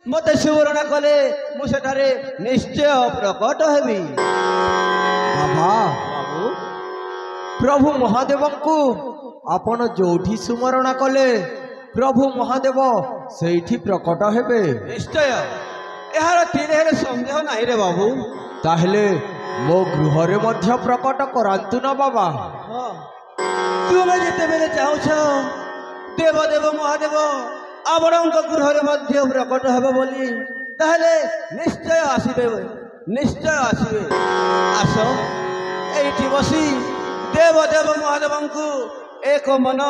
मत सुवर्ण कले मुझे निश्चय प्रकट हेबी। बाबा बाबू प्रभु महादेव को आपण जोठी सुमरण कले प्रभु महादेव सेठी प्रकट हेबे। निश्चय यार तीन सन्देह नहीं रे बाबू। ताहले मो गृह रे मध्य प्रकट करांतु न बाबा। तुम्हें जिते बेले चाहछ देवदेव महादेव आपण गृह मध्य प्रकट हे बोली ताहले निश्चय आसबे निश्चय आसबे। आस ये बसी देवदेव महादेव को एक मन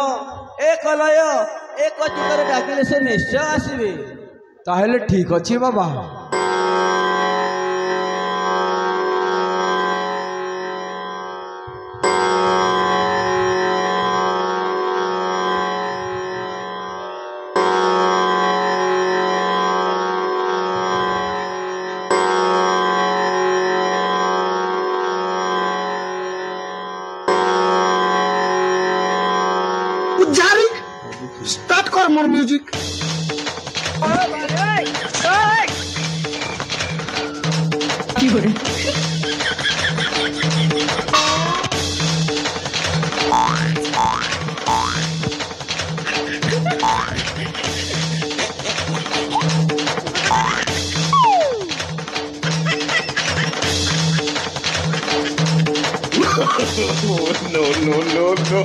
एक लय एक चित्त डाकिले से निश्चय आसबे। ताहले ठीक अच्छी बाबा। स्टार्ट कर मोर music. No, no, no, no.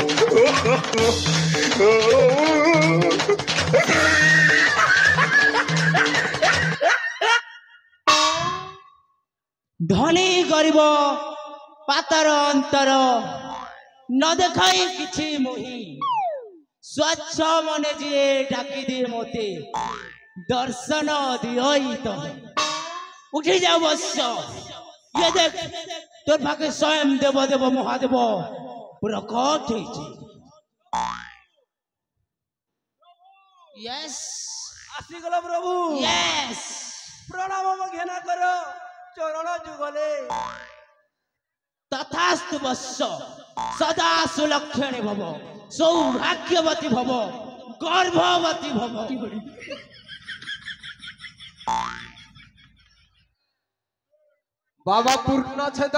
धनी गरीब पातर अंतर न देखाई किछि मोहि स्वच्छ मने जी डाकी दे मोते दर्शन दियोई तो उठी जाओ बस। ये देख तोर भागे स्वयं देवदेव महादेव प्रकट होइछि। यस आसीगला प्रभु। यस प्रणाम घेना कर चरण जुगले। तथास्तु वत्स सदा सुलक्षणी भव सौभाग्यवती भव गर्भवती भव। बाबा पूर्ण छेद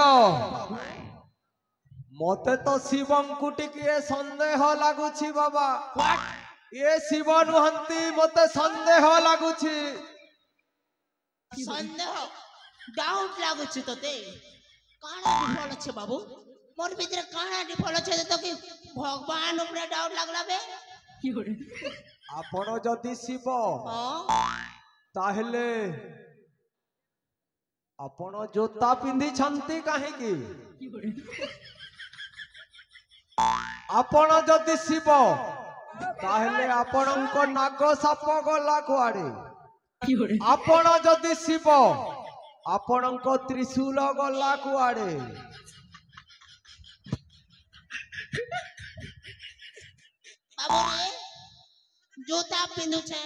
मते तो शिवं टिके संदेह लागुछि बाबा। ये शिव नुहंती मते संदेह लागुछि। संदेह डाउट लागुछि तोते काना डिफॉल्ट छे बाबू मोर भीतर काना डिफॉल्ट छे तो कि भगवान ऊपर डाउट लागला बे। आपण जदि शिव ताहले आपण जोता पिंधी छंती काहे की। आपण जदि शिव ताहले आपणको नाग साप गला कुआडे। आपण जदि शिव आपणको त्रिशूल गला कुआडे। बाबू रे जूता पिंधु छे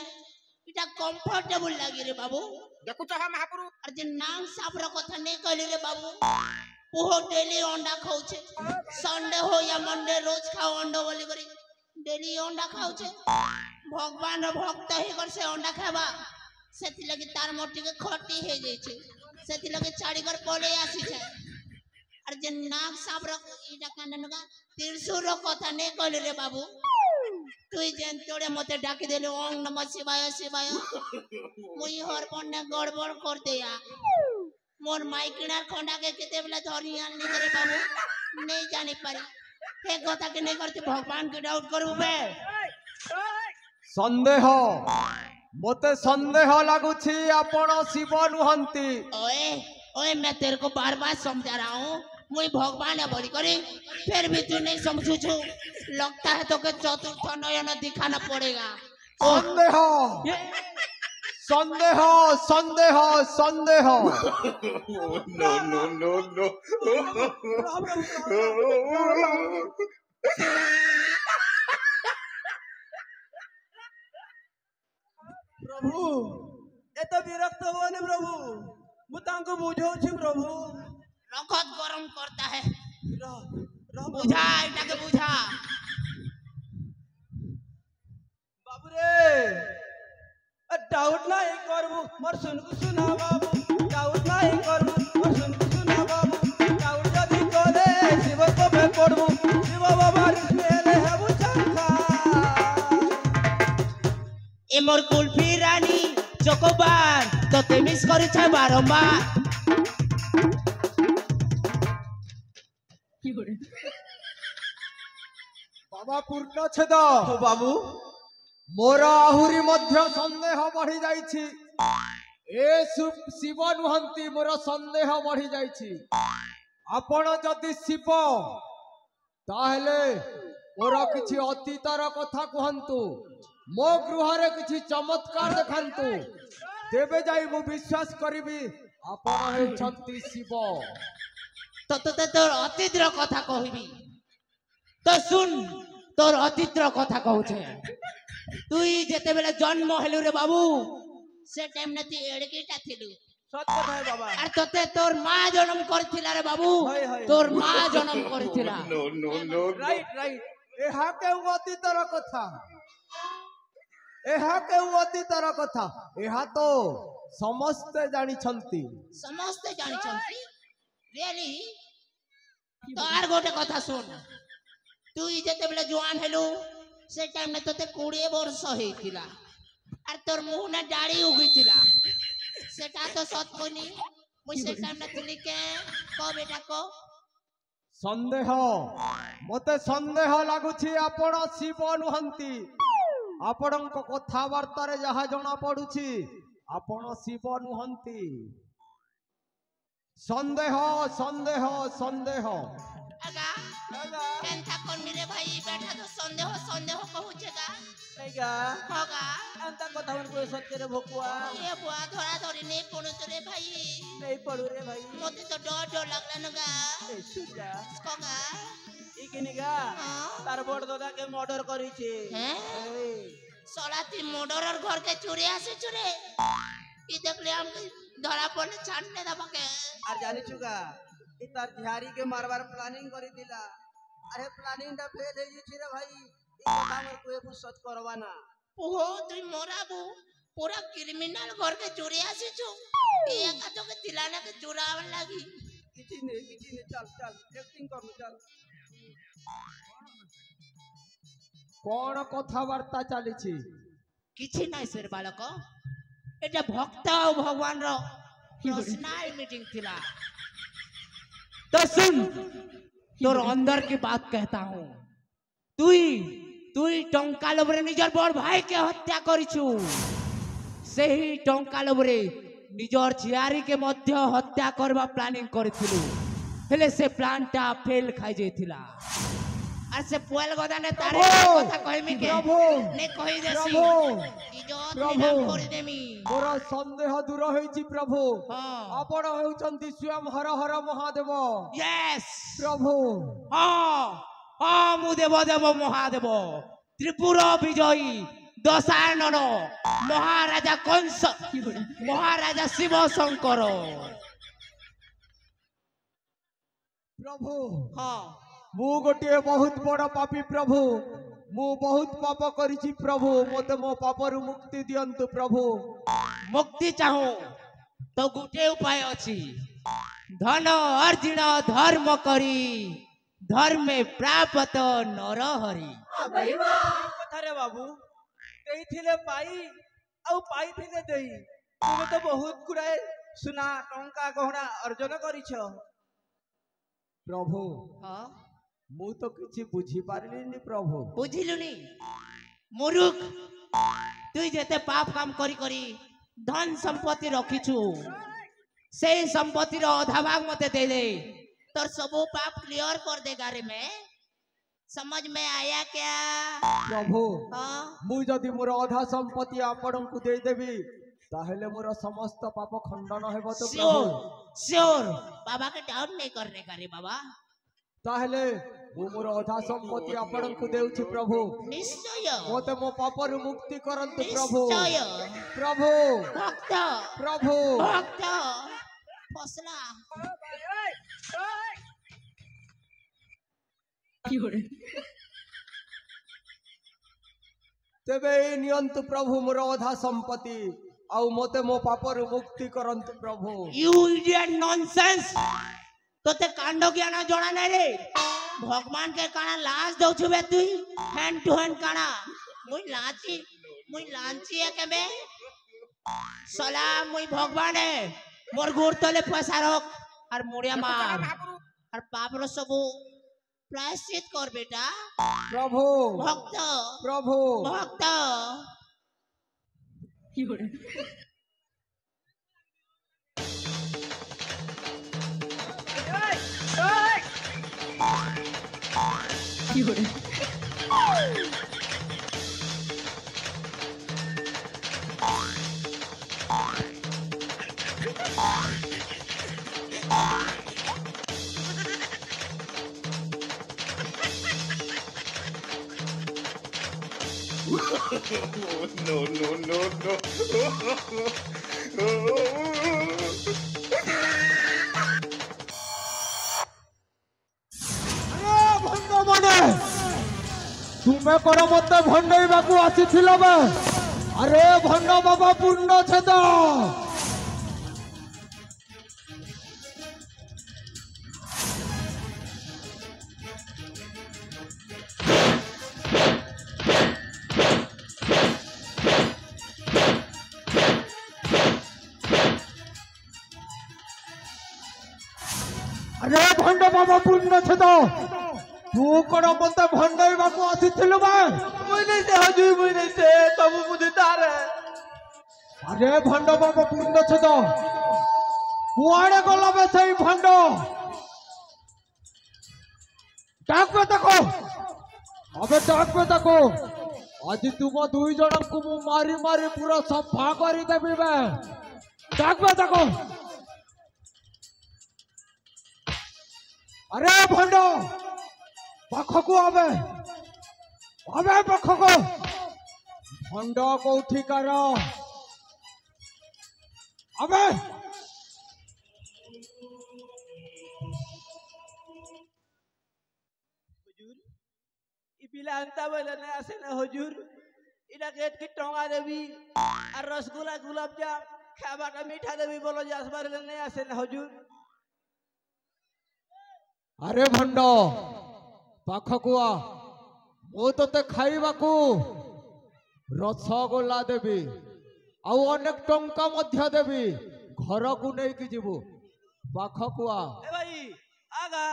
इटा कंफर्टेबल लागी रे बाबू। देखु तो महाप्रभु और जे नाम साप रो कथा नै कहली रे बाबू ओहो डेली अंडा खाउ छे संडे हो या मंडे रोज खाओ अंडा बोली करी डेली अंडा खाउ छे। भगवान रो भक्त हे कर से अंडा खाबा सेति लगी तार मोटी के खटी हे जाय छे सेति लगी छाड़ी कर पले आसी छे। और जे नाग साप रो इटा काननगा त्रिशूल रो कथा नै कहली रे बाबू तुई जेन तोड़े मते डाकी देले ओम नमः शिवाय शिवाय मुई हर पन्ने गड़बड़ कर दिया मोर माइकिना खंडा के केते बेला धरी आनली रे बाबू नहीं जानी पारी हे कथा के नहीं करते भगवान के डाउट करू बे। संदेह मते संदेह लागुछि आपण शिव नुहंती। ओए ओए मैं तेरे को बार बार समझा रहा हूँ मुई भगवान है बोली करे फिर भी तू नहीं समझू छू लगता है तो के चतुर्थ नयन दिखाना पड़ेगा। संदेह संदेह संदेह संदेह। No, no, no, no. प्रभु एत विरक्त होने प्रभु मुझे बुझाऊ प्रभु। रखत गरम करता है बुझा इटा के बुझा। बाबू रे डाउट नहीं करबू मोर सुनकु सुना बाबू डाउट नहीं करबू मोर सुनकु सुना बाबू डाउट जदी करे शिव को में पड़बू शिव बाबा मेले हेबू चंखा ए मोर कुल्फी रानी चोकोबार तो मिस करिछ बारंबार बाबा पूर्णछेद हो बाबू मोर आहुरी मध्य संदेह बढ़ी जाइछि ए शिव नुहंती मोर संदेह बढ़ी जाइछि आपण जदि शिव ताहले मोर किछि अतीतर कथा कहंतु मो गृहरे किछि चमत्कार देखांतु तेबे जाई मु विश्वास करिबी आपण हेछंती शिव तो तोर अतीतर कथा कहबी तो सुन तोर अतीतर कथा कहूछे तुई जेते बेले जन्म हेलु रे बाबू से टाइम न ती एड़कीटा थिलु सत कथा है बाबा आर तोते तोर मां जन्म करथिला रे बाबू हाय, हाय। तोर मां जन्म करथिला No, no, no, no. Right एहा के अतीतर कथा एहा के अतीतर कथा एहा तो समस्ते जानी छंती समस्त जानि छंती रियली तो आर गोटे कथा सुन तुई जेते बेले जवान हेलु से टाइम ने तोते 20 वर्ष हेतिला आर तोर मुंह ना दाढ़ी उगितिला सेटा तो सत कोनी मुई से टाइम ना थिली के को बेटा को संदेह मते संदेह लागुछि आपण शिव नुहंती आपणक कथावार्ता रे जहा जणा पडुछि आपण शिव नुहंती संदेह संदेह संदेह आगा केनथा कोनी रे भाई बेटा तो संदेह संदेह कहूछेगा नैगा होगा अंता कथा मन को सत्य रे भकुआ ये बुआ धरा धरी नहीं पड़ो रे भाई नहीं पड़ू रे भाई मोते तो डर डर लगला नगा ए सुजा कोगा इकिनिगा हाँ। तार बड़ दादा के मर्डर करी छे हैं ए सोलाती मर्डरर घर के चोरी आसे चोरे ई देखले हम धरा पड़ने छाटने दबा के আর জানি চুকা ই তার ঝাড়ি কে মারবার প্ল্যানিং করে দিলা আরে প্ল্যানিংটা ফেল হয়ে গেছে রে ভাই এই কথা আমার কোয়ে বুঝত করবা না ओहो तुई मोराबू पूरा क्रिमिनल घर के चोरी आसे छु ई एका तो के तिलाना के चोरावन लागी কিছু নেই চল চল एक्टिंग করনু চল कोन कथावार्ता चलीछि किछि नाही सर बालक एटा भक्त और भगवान रो पर्सनल मीटिंग थिला तो सुन तोर अंदर की बात कहता हूँ तुई तुई टंका लोभरे निजर बड़ भाई के हत्या करिछु सेही टंका लोभरे निजर झियारी के मध्य हत्या करबा प्लानिंग करथिलु हेले से प्लानटा फेल खाइ जेथिला आर से पोयल गदा ने तारे कथा कहमी के प्रभु ने कहि देसी प्रभु इज्जत प्रभु। निलाम कर देमी मोर संदेह दूर होइछि प्रभु हां आपण हेउचंती स्वयं हर हर महादेव यस प्रभु हां हां मु देव देव महादेव त्रिपुरा विजयी दशानन महाराजा कंस महाराजा शिव शंकर प्रभु हां मु गोटे बहुत बड़ पापी प्रभु मु बहुत पाप करिछि प्रभु मते मो पापरु मुक्ति दियंतु प्रभु मुक्ति चाहूं तो गोटे उपाय अछि धन अर्जिन धर्म करी धर्मे प्राप्त नर हरि কথা রে বাবু এইথিলে পাই ଆଉ পাইଥିଲେ দেই তুমি তো বহুত গুড়াଏ সুনা টঙ্কা গহনা অর্জন করিছ प्रभु हां मु तो किछि बुझी पारिलिनी प्रभु बुझिलुनी मुरुख तुई जेते पाप काम करी करी धन संपत्ति रखिछु से संपत्ति रो आधा भाग मते दे दे तोर सबो पाप क्लियर कर देगा रे मैं समझ में आया क्या प्रभु हाँ मु जदि मोर आधा संपत्ति आपणଙ୍କୁ देई देबी ताहेले मोर समस्त पाप खंडन हेबो तो श्योर प्रभु श्योर बाबा के डाउट नहीं करने का रे बाबा ताहेले मु मोर आधा संपत्ति आपणଙ୍କୁ देउछि प्रभु निश्चय मोते मो पापरु मुक्ति करंतु प्रभु निश्चय प्रभु भक्त प्रभु भक्त फसला तेबे नियंतु प्रभु मोर आधा संपत्ति आउ मते मो पापर मुक्ति करंतु प्रभु। यू इडियट नॉनसेंस तोते कांड ज्ञान जणा नै रे भगवान के काना लाज दउ छबे तुई हैंड टू हैंड काना मुई लांची है केबे सलाम मुई भगवान है मोर गोर तले पैसा रख और मुड़िया मार और पाप रो सब प्रायश्चित कर बेटा प्रभु भक्त प्रभु भक्त No, no, no, no. भंड माने तुमे कर मते भंडईबाकू आसीथिल बे अरे भंड बाबा पूर्ण छेद अरे भंड बाबा पूर्ण छेद तू कौन मत भंडईबाकू आसीथिलु बे मुई नहीं से हजूर मुई नहीं से सब मुझे तारे अरे भंड बाबा पूर्ण छेद कुआड़े गला बे सही भंड डाक पे तको अबे डाक पे तको आज तुम दुई जन को मु मारी मारी पूरा सफा कर देबी बे डाक पे तको अरे भंड पाखकू आवे आवे पाखको भंड कोठी कर आवे ई पिला अंता बोले नहीं आसे ना हुजूर इना गेट की टोंगा देवी और रसगुल्ला गुलाब जाम खाबा का मीठा देवी बोलो जास बारे नहीं आसे ना हुजूर अरे भंड पाखकू आ मु तोते खाइबाकू रसगोल्ला देवी आउ अनेक टंका मध्य देवी घर को नहीं कि जीवु पाखकू आ ए भाई आगा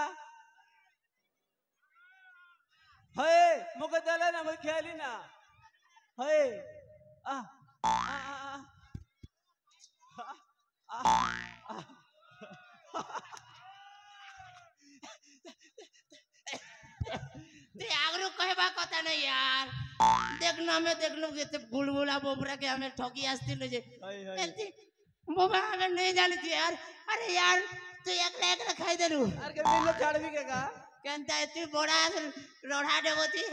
हे मुके दले ना मुई खेली ना हे आ आ आ ते आगरो कहबा कथा नहीं यार देखनो के ते बुलबुला बोबरा के हमें ठगी आस्तिलो जे एंती बोबा हमें नहीं जानी थी यार अरे यार तू एकला खाई देलु अरे के मिल छाड़बी के का केनता तू बड़ा रोढ़ा देवती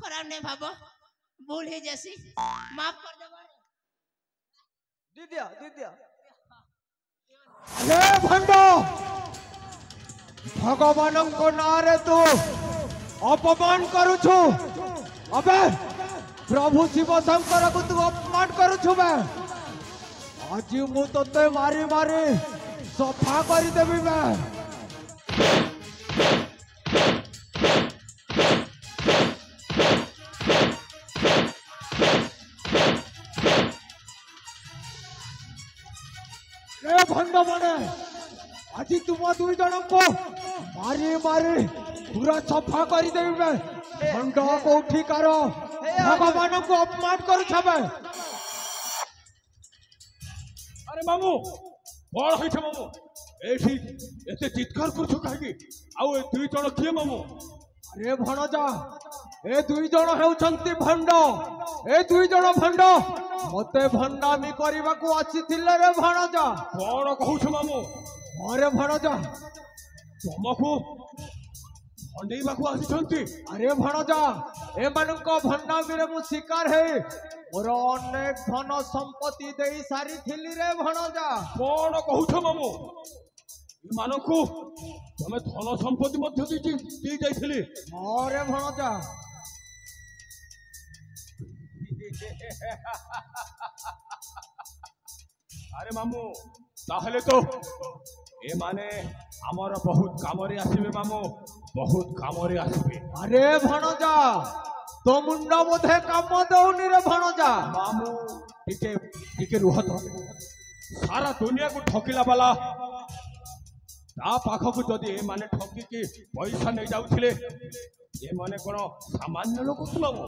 खराब नहीं भाबो भूल ही जैसी माफ कर दे दे दिया अरे भंड भगवान को नारे तू अपमान करू छु अबे प्रभु शिव शंकर को तू अपमान करू छु बे आज मु तोते मारी मारी सफा कर देबी बे रे भंड माने आज तुम दुई जन को मारी मारी पूरा सफा कर देबी बे भंड को उठी कर भगवान को अपमान करू छबे अरे मामू बड़ होइछ मामू एठी एते चित्कार करछु काहे आउ ए दुई जण किए मामू अरे भणजा ए दुई जन हेउछंती भंड ए दुई जन भंड मते भंडामी करबा को आसीथिले रे भणजा बड़ कहउछ मामू अरे भणजा तुमको भंडेइबाकू आसीछंती अरे भणजा ए मानको भंडामी रे मु शिकार हे मोर अनेक धन संपत्ति देई सारी थिली रे भणजा बड़ कहउछ मामू मानकू तमे धन संपत्ति मध्य दी जाइथिली अरे भणजा আরে মামু তাহলে তো এ মানে আমার বহুত কামরে আসবে মামু, বহুত কামরে আসবে। আরে ভଣଜা তো মুন্ডা বোধে কাম দଉନି রে ভଣଜା। ମାମୁ ଟିକେ ଟିକେ ରୁହ ତ। ସାରା ଦୁନିଆକୁ ଠକିଲା ବାଲା ତା ପାଖକୁ ଯଦି ଏମାନେ ଠକିକି ପଇସା ନେଇଯାଉଥିଲେ, ଏମାନେ କ'ଣ ସାମାନ୍ୟ ଲୋକ କି ମାମୁ?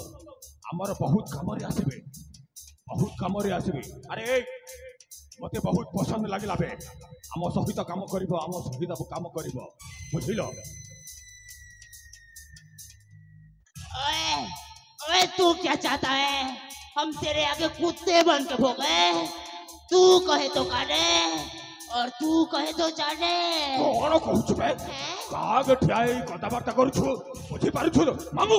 ଆମର ବହୁତ କାମରେ ଆସିବେ, ବହୁତ କାମରେ ଆସିବେ। ଆରେ ମତେ ବହୁତ ପସନ୍ଦ ଲାଗିଲା ବେ, ଆମ ସହିତ କାମ କରିବ, ଆମ ସହିତ କାମ କରିବ, ବୁଝିଲ? ओए ओए तू क्या चाहता है? हम तेरे आगे कुत्ते बन के भोगे। तू कहे तो काटे और तू कहे तो चाटे। କ'ଣ କହୁଛୁ ବେ? କାହାକୁ ଠିଆ ହେଇ କଥାବାର୍ତ୍ତା କରୁଛୁ, ବୁଝିପାରୁଛୁ ମାମୁ?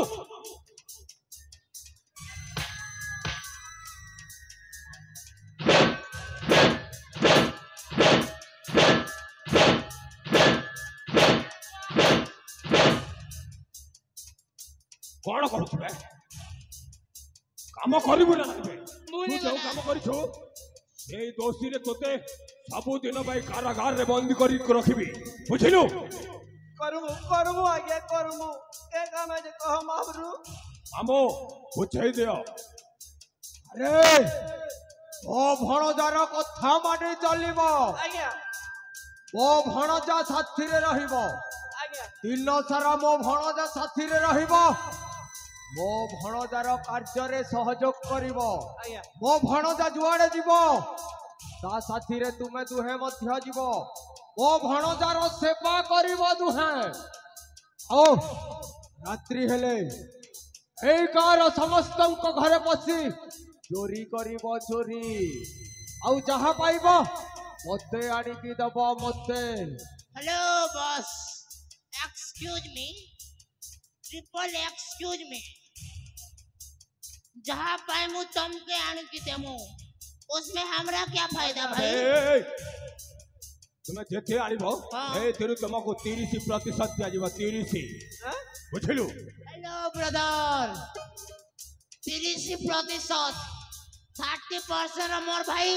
କ'ଣ କରୁଛୁ ବେ? କାମ କରିବୁ ନା ନାହିଁ ବେ? ତୁ ଯେଉଁ କାମ କରିଛୁ ସେଇ ଦୋଷୀରେ ତୋତେ ସବୁଦିନ ପାଇଁ କାରାଗାରରେ ବନ୍ଦୀ କରି ରଖିବି, ବୁଝିଲୁ? করবো করবো আগে করবো এ কামে যে কহ মাবরু ମାମୁ ବୁଝେଇ ଦିଅ। ଆରେ ମୋ ଭଣଜାର କଥା ମାନି ଚାଲିବ, আজ্ঞা ମୋ ଭଣଜା ସାଥିରେ ରହିବ, আজ্ঞା ଦିନ ସାରା ମୋ ଭଣଜା ସାଥିରେ ରହିବ, ମୋ ଭଣଜାର କାର୍ଯ୍ୟରେ ସହଯୋଗ କରିବ। ଆଜ୍ଞା ମୋ ଭଣଜା ଯୁଆଡେ ଯିବ ତା ସାଥିରେ ତୁମେ ଦୁହେଁ ମଧ୍ୟ ଯିବ, ମୋ ଭଣଜାର ସେବା କରିବ ଦୁହେଁ। ଆଉ ରାତ୍ରି ହେଲେ ଏଇ ଗାଁର ସମସ୍ତଙ୍କ ଘରେ ପଶି ଚୋରି କରିବ, ଚୋରି। ଆଉ ଯାହା ପାଇବ ମତେ ଆଣିକି ଦବ ମତେ। Hello boss, excuse me, triple excuse me. जहाँ पाए मु तुमके आने की देमु, उसमें हमरा क्या फायदा भाई? ତୁମେ ଯେତେ ଆଣିବ ହଁ। ଏଥିରୁ ତୁମକୁ 30% ଦିଆଯିବ, 30। ବୁଝିଲୁ? हेलो ब्रदर, 30% 30% मोर भाई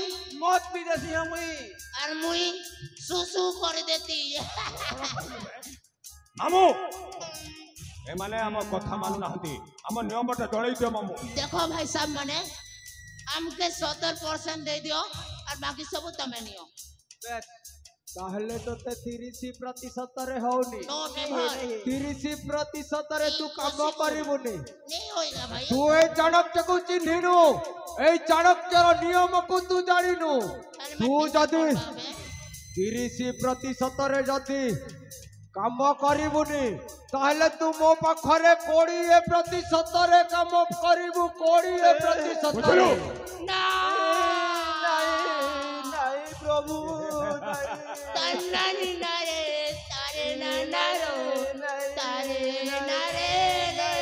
মত বিদেশি হমুই और मुई सुसु कर देती। ମାମୁ ଏମାନେ ଆମ କଥା ମାନୁନାହାନ୍ତି, ଆମ ନିୟମଟା ଜଣେଇ ଦିଅ ମାମୁ। देखो भाई साहब मने हमके 70% दे दियो और बाकी सब तुम नियो। বেশ ତାହେଲେ ତତେ 30%ରେ ହଉନି, नो नेवर 30%ରେ ତୁ କାମ କରିବୁନି। नहीं होएगा भाई। ତୁ ଏଇ ଚାଣକ୍ୟକୁ ଚିହ୍ନିନୁ, ଏଇ ଚାଣକ୍ୟର ନିୟମକୁ ତୁ ଜାଣିନୁ। अरे ତୁ मैं ଯଦି ठीक है बे। 30%ରେ ଯଦି କାମ କରିବୁନି ତାହେଲେ ତୁ ମୋ ପାଖରେ 20%ରେ କାମ କରିବୁ, 20%। ବୁଝିଲୁ? ना নাই প্রভু নাই तन्नानी नारे तारे नानारो तारे नारे रे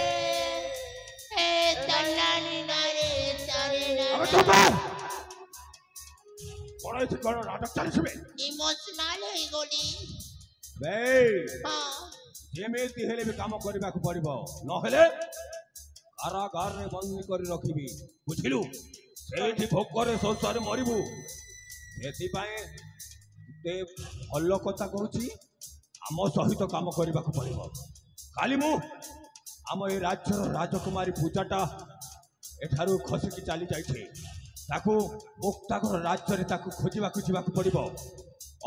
हे तन्नानी नारे तारे আবে नारे। চুপ କ'ଣ ଏଠି କ'ଣ ନାଟକ ଚାଲିଛି ବେ? इमोशनल है गोली। ବେ हाँ ଯେମିତି ହେଲେ ବି କାମ କରିବାକୁ ପଡ଼ିବ, ନହେଲେ କାରାଗାରରେ ବନ୍ଦୀ କରି ରଖିବି, ବୁଝିଲୁ? ସେଇଠି ଭୋକରେ ଶୋଷରେ ମରିବୁ। ସେଥିପାଇଁ ଗୋଟେ ଭଲ କଥା କହୁଛି, ଆମ ସହିତ କାମ କରିବାକୁ ପଡ଼ିବ। କାଲି ମୁଁ ଆମ ଏ ରାଜ୍ୟର ରାଜକୁମାରୀ ପୂଜାଟା ଏଠାରୁ ଖସିକି ଚାଲି ଯାଇଛି, ତାକୁ ମୁକ୍ତାଗର ରାଜ୍ୟରେ ତାକୁ ଖୋଜିବାକୁ ଯିବାକୁ ପଡ଼ିବ।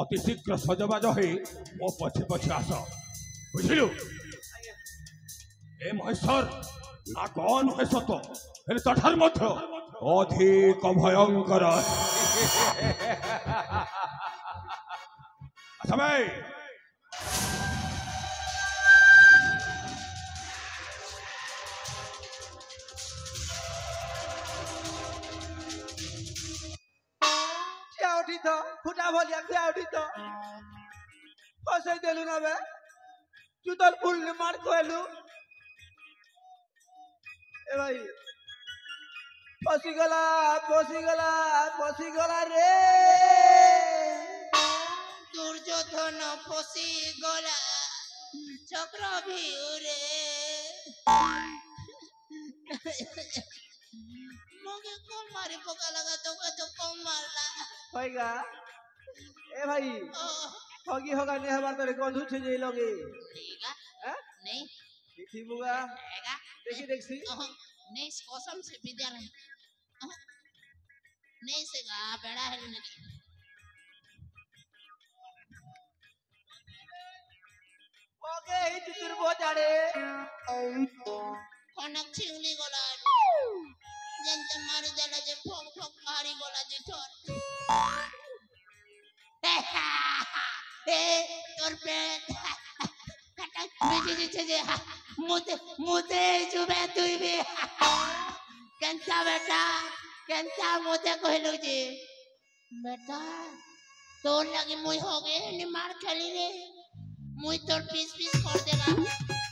ଅତି ଶୀଘ୍ର ସଜବାଜ ହେଇ ମୋ ପଛେ ପଛେ ଆସ, ବୁଝିଲୁ? ଏ ମହେଶ୍ୱର ନା କ'ଣ ନୁହେଁ ସତ, ହେଲେ ତାଠାରୁ ମଧ୍ୟ ଅଧିକ ଭୟଙ୍କର। ଆସ ଭାଇ। ঠিয়া উঠি তো ফুটা ভলিয়া ঠিয়া উঠি তো ফসাই দেলু না বে তুই তোর ফুল মার কইলু এ ভাই ফসিগলা ফসিগলা ফসিগলা রে दुर्योधन फसी गला चक्र भी उरे मुझे कौन मारी पका लगा तो कौन मारला होएगा ए भाई ओ, होगी होगा नहीं हमार तेरे कौन झूठ जे लोगे ठीक है हैं नहीं ठीक बुगा रहेगा देखी देखसी नहीं कसम से विद्या नहीं से गा बेड़ा है नहीं ओके ही चितुर बो जाड़े कनक छिंगली गला जनते मारी देला जे फोक फोक मारी गला जे थोर ए तोर पे बेजी जे मुते मुते जुबे तुई भी केंता मुते कहलु जे बेटा तोर लगी मुई हो गए नि मार खेली रे मुई तोर पीस पीस कर देगा